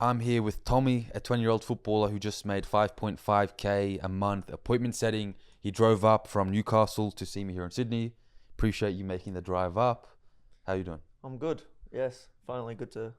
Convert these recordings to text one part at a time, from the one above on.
I'm here with Tommy, a 20-year-old footballer who just made 5.5k a month appointment setting. He drove up from Newcastle to see me here in Sydney. Appreciate you making the drive up. How you doing? I'm good. Yes, finally good to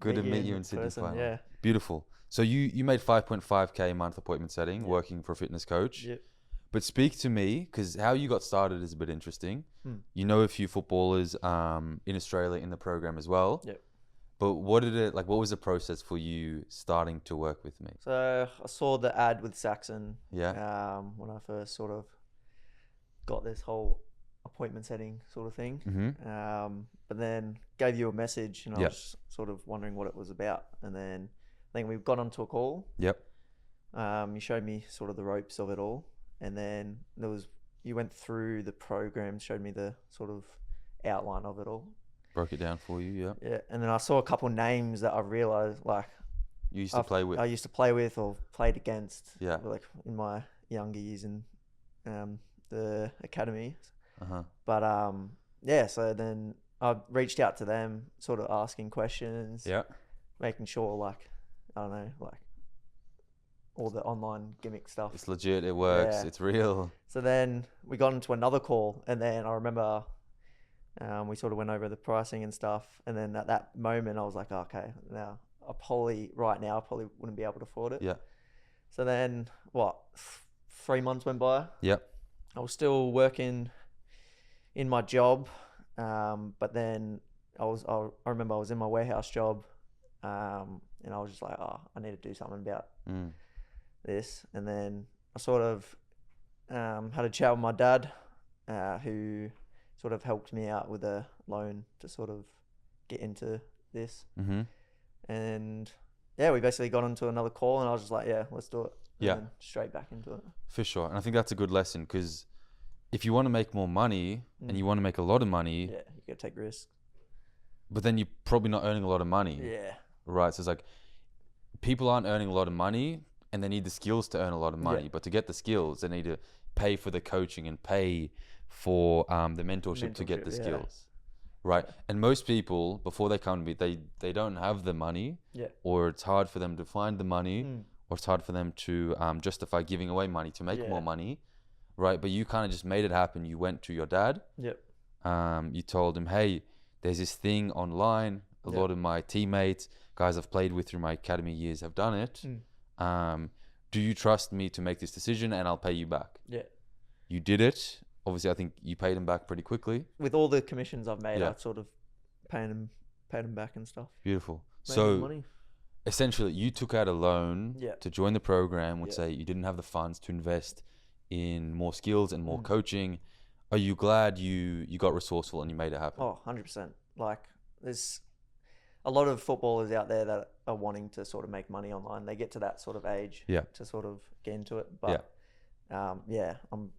Good to meet you in Sydney person. finally. Yeah. Beautiful. So you made 5.5k a month appointment setting, Yep. working for a fitness coach. Yep. But speak to me, because how you got started is a bit interesting. You know a few footballers in Australia in the program as well. Yep. But what was the process for you starting to work with me? So I saw the ad with Saxon. Yeah. When I first sort of got this whole appointment setting sort of thing. Mm-hmm. But then gave you a message, and I Yep. was sort of wondering what it was about. And then I think we got onto a call. Yep. You showed me sort of the ropes of it all, and then you went through the program, showed me the sort of outline of it all. Broke it down for you, yeah. Yeah, and then I saw a couple names that I realized like You used to play with. I used to play with or played against. Yeah. Like in my younger years in the academy. Uh-huh. But yeah, so then I reached out to them, sort of asking questions. Yeah. Making sure like I don't know, like all the online gimmick stuff. It's legit, it works, Yeah. it's real. So then we got into another call, and then I remember we sort of went over the pricing and stuff, and then at that moment I was like, okay, now right now I probably wouldn't be able to afford it. Yeah. So then 3 months went by. Yep. I was still working in my job, but then I remember I was in my warehouse job, and I was just like, oh, I need to do something about this. And then I sort of had a chat with my dad, who sort of helped me out with a loan to sort of get into this. Mm-hmm. And yeah, we basically got onto another call, and I was just like, yeah, let's do it. And Yeah. then straight back into it. For sure. And I think that's a good lesson, because if you want to make more money and you want to make a lot of money, Yeah, you gotta take risks. but then you're probably not earning a lot of money. Yeah. Right. So it's like people aren't earning a lot of money and they need the skills to earn a lot of money. Yeah. But to get the skills, they need to pay for the coaching and pay for the mentorship to get the Mentorship, yeah. skills. Right. And most people, before they come to me, they don't have the money, Yeah. or it's hard for them to find the money, or it's hard for them to justify giving away money to make Yeah. more money. Right. But you kind of just made it happen. You went to your dad. Yep. You told him, hey, there's this thing online. A Yep. lot of my teammates, guys I've played with through my academy years, have done it. Do you trust me to make this decision, and I'll pay you back? Yeah. You did it. Obviously, I think you paid him back pretty quickly. With all the commissions I've made, Yeah. I'd sort of paid them back and stuff. Beautiful. Made So money. essentially, you took out a loan Yeah. to join the program. Would Yeah. say you didn't have the funds to invest in more skills and more coaching. Are you glad you got resourceful and you made it happen? Oh, 100%. Like, there's a lot of footballers out there that are wanting to sort of make money online. They get to that sort of age Yeah. to sort of get into it. But yeah, I'm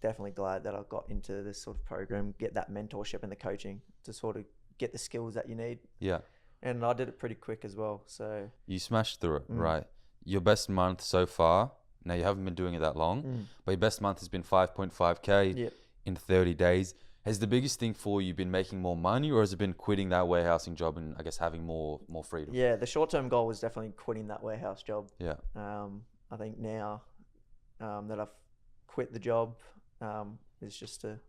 definitely glad that I got into this sort of program, get that mentorship and the coaching to sort of get the skills that you need. Yeah. And I did it pretty quick as well. So You smashed through it, right? Your best month so far. Now, you haven't been doing it that long, but your best month has been 5.5k Yep. in 30 days. Has the biggest thing for you been making more money, or has it been quitting that warehousing job and I guess having more freedom? Yeah, the short-term goal was definitely quitting that warehouse job. Yeah. I think now that I've quit the job, is just to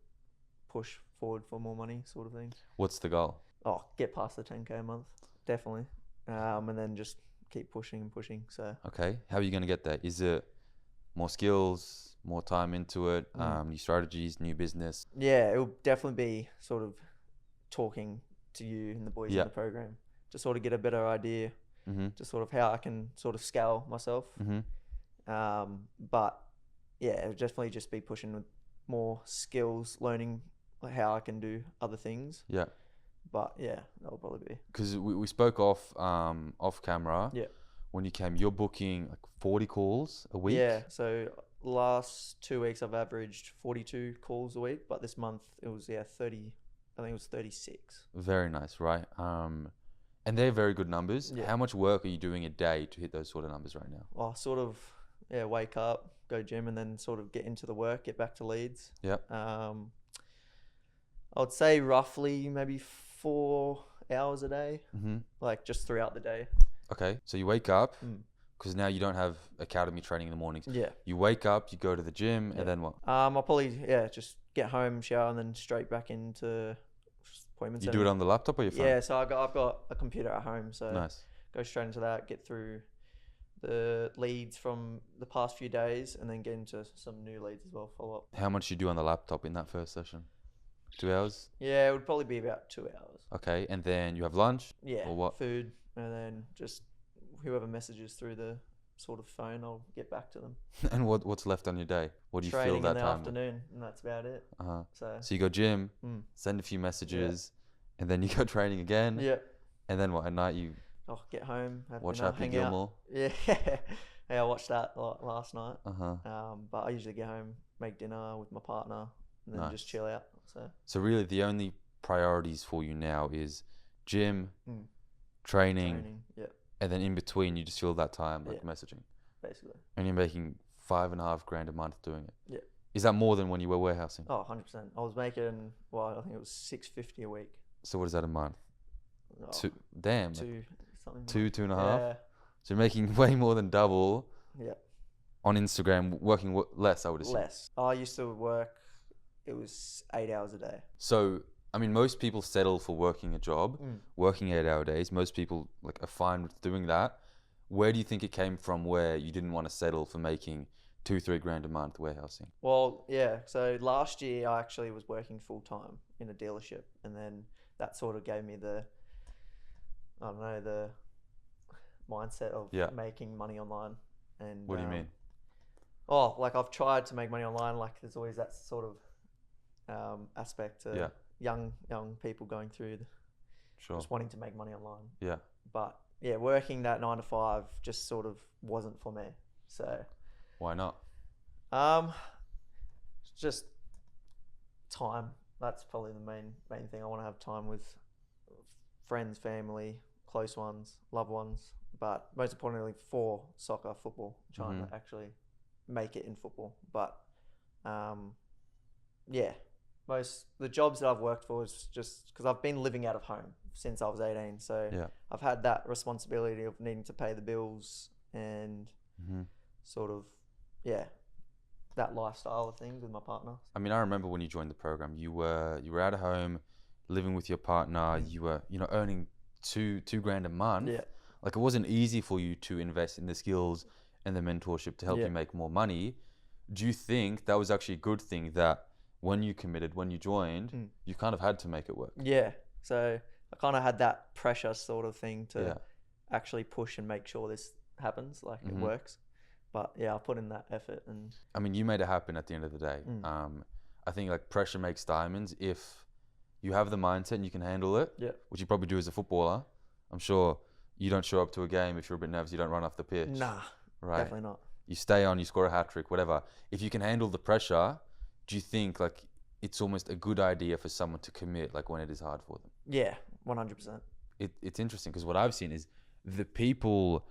push forward for more money, sort of thing. What's the goal? Oh, get past the 10k a month, definitely, and then just keep pushing and pushing. So Okay. How are you going to get there? Is it more skills, more time into it, new strategies, new business? yeah, it will definitely be sort of talking to you and the boys Yeah. in the program to sort of get a better idea, to sort of how I can sort of scale myself. But yeah, it would definitely just be pushing with more skills, learning how I can do other things. Yeah. But yeah, that will probably be. Because we spoke off camera. Yeah. When you came, you're booking like 40 calls a week. Yeah, so last 2 weeks I've averaged 42 calls a week, but this month it was 30. I think it was 36. Very nice, right? And they're very good numbers. Yeah. How much work are you doing a day to hit those sort of numbers right now? Well, sort of, wake up, go gym, and then sort of get into the work, get back to Leeds. Yep. I would say roughly maybe 4 hours a day, like just throughout the day. Okay, so you wake up Mm. because now you don't have academy training in the mornings. Yeah. You wake up, you go to the gym, Yeah. and then what? I'll probably just get home, shower, and then straight back into appointment You setting. do it on the laptop or your phone? Yeah, so I've got a computer at home, so Nice. go straight into that, get through the leads from the past few days, and then get into some new leads as well. Follow up. How much you do on the laptop in that first session? 2 hours? Yeah, it would probably be about 2 hours. Okay, and then you have lunch? Yeah, Or what? food, and then just whoever messages through the sort of phone, I'll get back to them. And what's left on your day? What do you Training fill that in the time with? afternoon, and that's about it. Uh-huh. So So you go gym, mm, send a few messages, and then you go training again. yeah, And then what? At night you I'll get home, have watch dinner, Happy hang Gilmore. out. Yeah, yeah, I watched that last night. Uh-huh. But I usually get home, make dinner with my partner, and then just Nice. chill out. So really the only priorities for you now is gym, Mm. training, yeah, and then in between you just fill that time like Yeah. messaging. basically. And you're making $5,500 a month doing it. Yeah. Is that more than when you were warehousing? Oh, 100%. I was making, well, I think it was $650 a week. So what is that a month? Oh, Two. Damn. Like two, something. two and a half. Yeah, So you're making way more than double yeah, on Instagram, working less, I would assume. less. I used to work, it was 8 hours a day. So, I mean, most people settle for working a job, Mm. working 8-hour days. Most people like are fine with doing that. Where do you think it came from where you didn't want to settle for making 2-3 grand a month warehousing? Well, yeah. So last year I actually was working full time in a dealership, and then that sort of gave me the mindset of Yeah. making money online. And What do you mean? Oh, like I've tried to make money online. Like there's always that sort of aspect to Yeah. young people going through Sure. just wanting to make money online. Yeah. But yeah, working that 9 to 5 just sort of wasn't for me. So Why not? just time. That's probably the main thing. I want to have time with friends, family, close ones, loved ones, but most importantly for soccer, football, trying to actually make it in football. But yeah, the jobs that I've worked for is just because I've been living out of home since I was 18, so Yeah. I've had that responsibility of needing to pay the bills and sort of that lifestyle of things with my partner. I mean, I remember when you joined the program, you were out of home, living with your partner. You were, earning two grand a month. Yeah. Like it wasn't easy for you to invest in the skills and the mentorship to help Yeah. you make more money. Do you think that was actually a good thing that when you committed, when you joined, you kind of had to make it work? Yeah. So I kind of had that pressure sort of thing to Yeah. actually push and make sure this happens, like it works. But yeah, I put in that effort and I mean, you made it happen at the end of the day. I think like pressure makes diamonds. If you have the mindset and you can handle it, yeah. which you probably do as a footballer, I'm sure you don't show up to a game if you're a bit nervous, you don't run off the pitch. Nah, Right. definitely not. You stay on, you score a hat trick, whatever. If you can handle the pressure, do you think like it's almost a good idea for someone to commit like when it is hard for them? Yeah, 100%. It's interesting because what I've seen is the people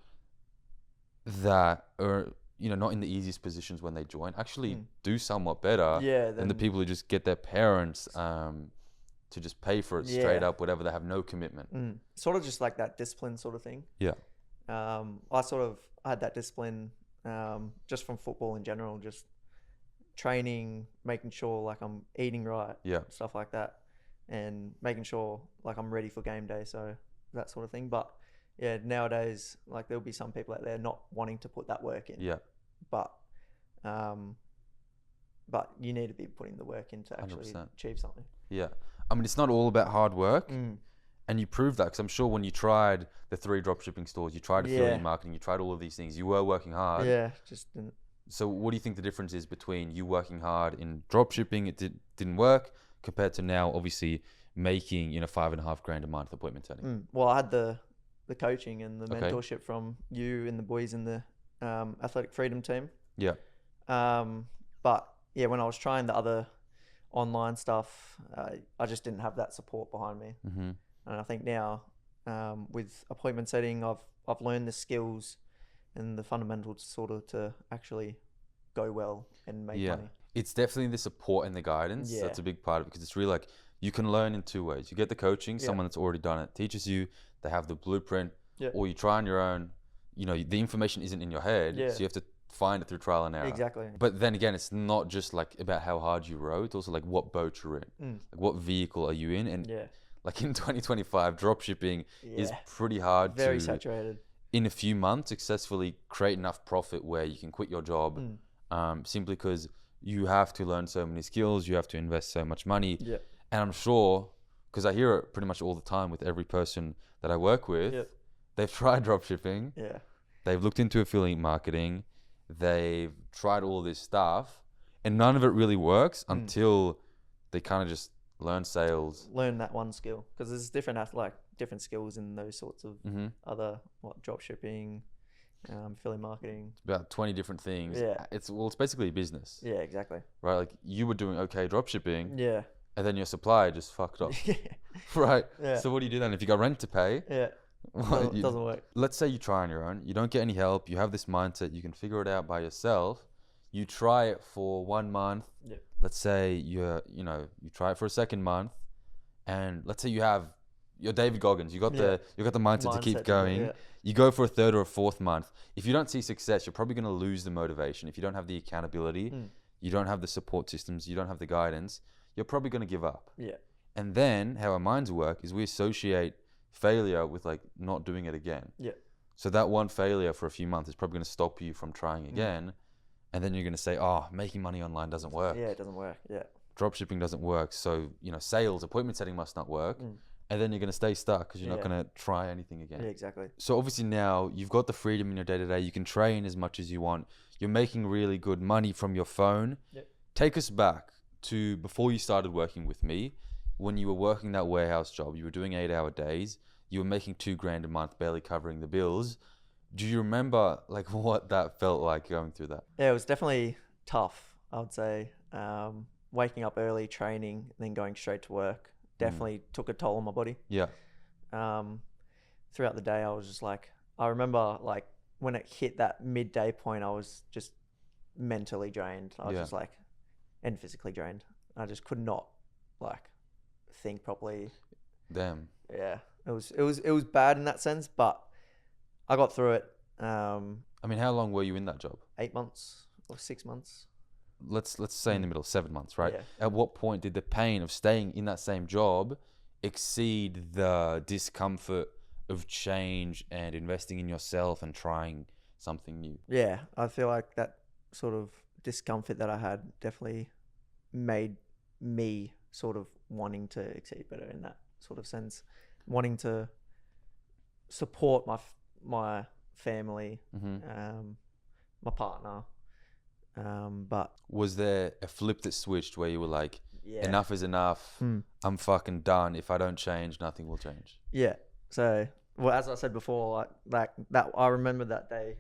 that are not in the easiest positions when they join actually do somewhat better Yeah, than the people who just get their parents to just pay for it straight up, whatever. They have no commitment. Sort of just like that discipline sort of thing. Yeah. I had that discipline just from football in general, just training, making sure like I'm eating right, Yeah. stuff like that, and making sure like I'm ready for game day, so that sort of thing. But yeah, nowadays like there'll be some people out there not wanting to put that work in. Yeah. But you need to be putting the work in to actually 100%. achieve something. Yeah. I mean, it's not all about hard work. And you proved that because I'm sure when you tried the 3 dropshipping stores, you tried affiliate marketing, you tried all of these things, you were working hard. Yeah, just didn't. So what do you think the difference is between you working hard in dropshipping, it didn't work, compared to now obviously making $5,500 a month appointment setting? Well, I had the coaching and the Okay. mentorship from you and the boys in the Athletic Freedom team. Yeah. But yeah, when I was trying the other online stuff, I just didn't have that support behind me. And I think now with appointment setting, I've learned the skills and the fundamentals sort of to actually go well and make money. It's definitely the support and the guidance. Yeah. That's a big part of it because it's really like you can learn in 2 ways. You get the coaching, someone that's already done it, teaches you, they have the blueprint. Yeah. or you try on your own, you know, the information isn't in your head, Yeah. so you have to find it through trial and error. Exactly. But then again, it's not just like about how hard you row, it's also like what boat you're in. Like what vehicle are you in? And Yeah. like in 2025, drop shipping is Yeah. pretty hard Very to, saturated. in a few months, successfully create enough profit where you can quit your job, simply because you have to learn so many skills, you have to invest so much money. Yeah. And I'm sure, because I hear it pretty much all the time with every person that I work with, Yep. they've tried drop shipping, Yeah. they've looked into affiliate marketing, they've tried all this stuff, and none of it really works until they kind of just learn sales. Learn that one skill, because there's different skills in those sorts of other drop shipping, affiliate marketing. It's about 20 different things. Yeah. It's basically a business, Yeah, exactly. right? Like you were doing okay drop shipping, Yeah. and then your supplier just fucked up, Yeah. right? Yeah. So what do you do then? If you got rent to pay, Yeah. well, It doesn't work. let's say you try on your own, you don't get any help, you have this mindset, you can figure it out by yourself. You try it for 1 month. Yep. Let's say you try it for a second month, and let's say you're David Goggins. You got the mindset to keep going. Yeah. You go for a third or a fourth month. If you don't see success, you're probably going to lose the motivation. If you don't have the accountability, you don't have the support systems, you don't have the guidance, you're probably going to give up. Yeah. And then how our minds work is we associate failure with like not doing it again. Yeah. So that one failure for a few months is probably going to stop you from trying again. And then you're going to say, oh, making money online doesn't work. Yeah, it doesn't work. Yeah. Dropshipping doesn't work. So, sales, appointment setting must not work. And then you're going to stay stuck because you're not going to try anything again. Yeah, exactly. So obviously now you've got the freedom in your day to day. You can train as much as you want. You're making really good money from your phone. Yep. Take us back to before you started working with me, when you were working that warehouse job, you were doing 8-hour days. You were making $2,000 a month, barely covering the bills. Do you remember like what that felt like going through that? Yeah, it was definitely tough, I would say. Waking up early, training, and then going straight to work definitely took a toll on my body. Yeah. Throughout the day, I was just like, I remember like when it hit that midday point, I was just mentally drained. I was just like, and physically drained. I just could not like think properly. Damn. Yeah, it was bad in that sense, but I got through it. I mean, how long were you in that job? 8 months or 6 months. Let's say in the middle, 7 months, right? Yeah. At what point did the pain of staying in that same job exceed the discomfort of change and investing in yourself and trying something new? Yeah, I feel like that sort of discomfort that I had definitely made me sort of wanting to exceed better in that sort of sense, wanting to support my family, my partner. But was there a flip that switched where you were like, yeah, enough is enough, I'm fucking done, if I don't change, nothing will change? Yeah. So, well, as I said before, like that, I remember that day,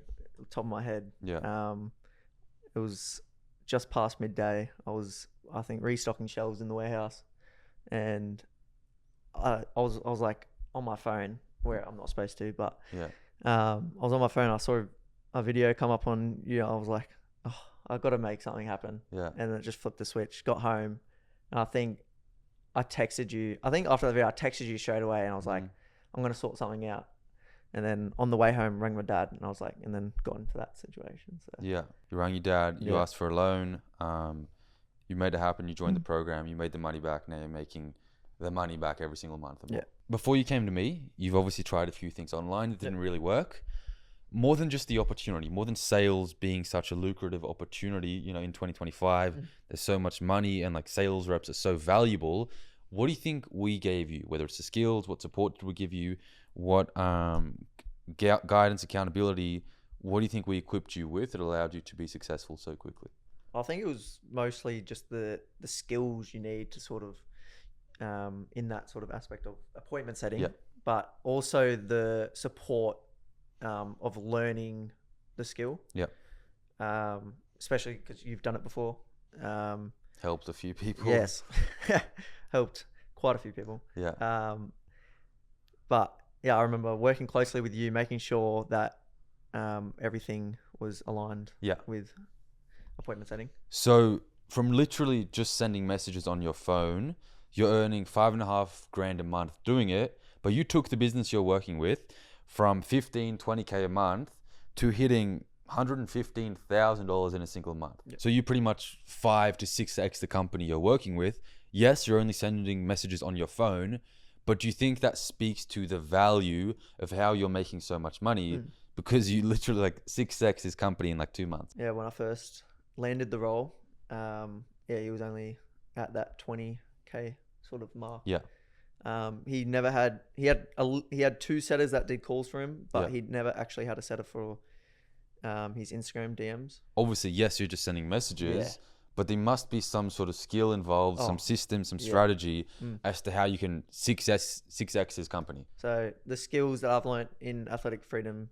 top of my head. Yeah. It was just past midday. I think restocking shelves in the warehouse, and I was like on my phone where I'm not supposed to, but Yeah. I was on my phone. I saw a video come up on, I was like, oh, I've got to make something happen. Yeah. And then it just flipped the switch, got home, and I think I texted you. I think after the video, I texted you straight away, and I was like, I'm going to sort something out. And then on the way home, rang my dad, and I was like, and then got into that situation. So Yeah. You rang your dad, you Yeah. asked for a loan, you made it happen, you joined the program, you made the money back, now you're making the money back every single month. Yeah. Before you came to me, you've obviously tried a few things online that didn't really work. More than just the opportunity, more than sales being such a lucrative opportunity, in 2025, there's so much money and like sales reps are so valuable. What do you think we gave you, whether it's the skills, what support did we give you, what guidance, accountability, what do you think we equipped you with that allowed you to be successful so quickly? I think it was mostly just the skills you need to sort of, in that sort of aspect of appointment setting, but also the support of learning the skill. Yep. Especially because you've done it before. Helped a few people. Yes. Helped quite a few people. Yeah. But yeah, I remember working closely with you, making sure that everything was aligned with appointment setting. So from literally just sending messages on your phone, you're earning $5,500 a month doing it, but you took the business you're working with from 15, 20K a month to hitting $115,000 in a single month. Yep. So you pretty much 5 to 6x the company you're working with. Yes, you're only sending messages on your phone, but do you think that speaks to the value of how you're making so much money? Because you literally like 6x his company in like 2 months. Yeah, when I first landed the role, he was only at that 20K sort of mark. Yeah. He had 2 setters that did calls for him, but Yeah. he'd never actually had a setter for his Instagram DMs. Obviously, yes, you're just sending messages, Yeah. but there must be some sort of skill involved, some system, some strategy as to how you can 6x his company. So the skills that I've learned in Athletic Freedom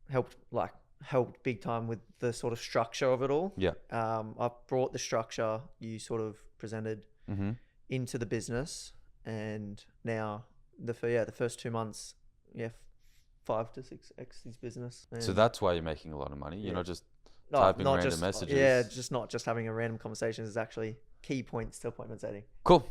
helped big time with the sort of structure of it all. Yeah. I've brought the structure you sort of presented Mm-hmm. into the business, and now the first 2 months, 5 to 6x his business. So And that's why you're making a lot of money. Yeah. You're not just no, typing not random just messages. Yeah, just not just having a random conversation. There's actually key points to appointment setting. Cool.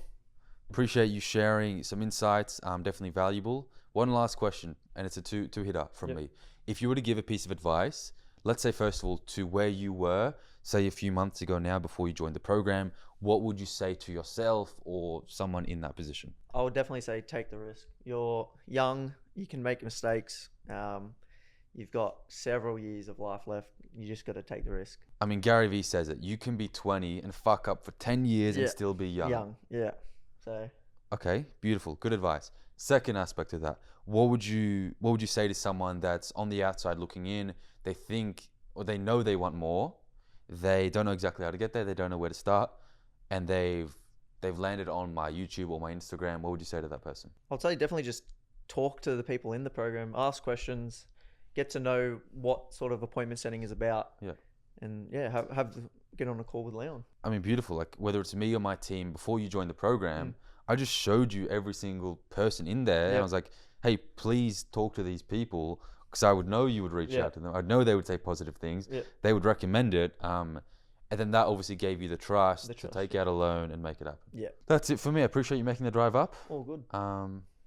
Appreciate you sharing some insights. Definitely valuable. One last question, and it's a two-hitter from Yep. me. If you were to give a piece of advice, let's say first of all to where you were, say a few months ago now before you joined the program, what would you say to yourself or someone in that position? I would definitely say take the risk. You're young, you can make mistakes. You've got several years of life left. You just got to take the risk. I mean, Gary Vee says it. You can be 20 and fuck up for 10 years and still be young. Yeah. So Okay, beautiful. Good advice. Second aspect of that, what would you say to someone that's on the outside looking in? They think or they know they want more. They don't know exactly how to get there. They don't know where to start, and they've landed on my YouTube or my Instagram. What would you say to that person? I'll say definitely just talk to the people in the program, ask questions, get to know what sort of appointment setting is about. Yeah. And get on a call with Leon. I mean, beautiful. Like whether it's me or my team, before you joined the program, I just showed you every single person in there. And I was like, hey, please talk to these people, because I would know you would reach out to them. I'd know they would say positive things. They would recommend it. And then that obviously gave you the trust to take out a loan and make it happen. Yeah. That's it for me. I appreciate you making the drive up. All good.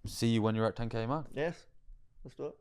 See you when you're at 10K mark. Yes. Let's do it.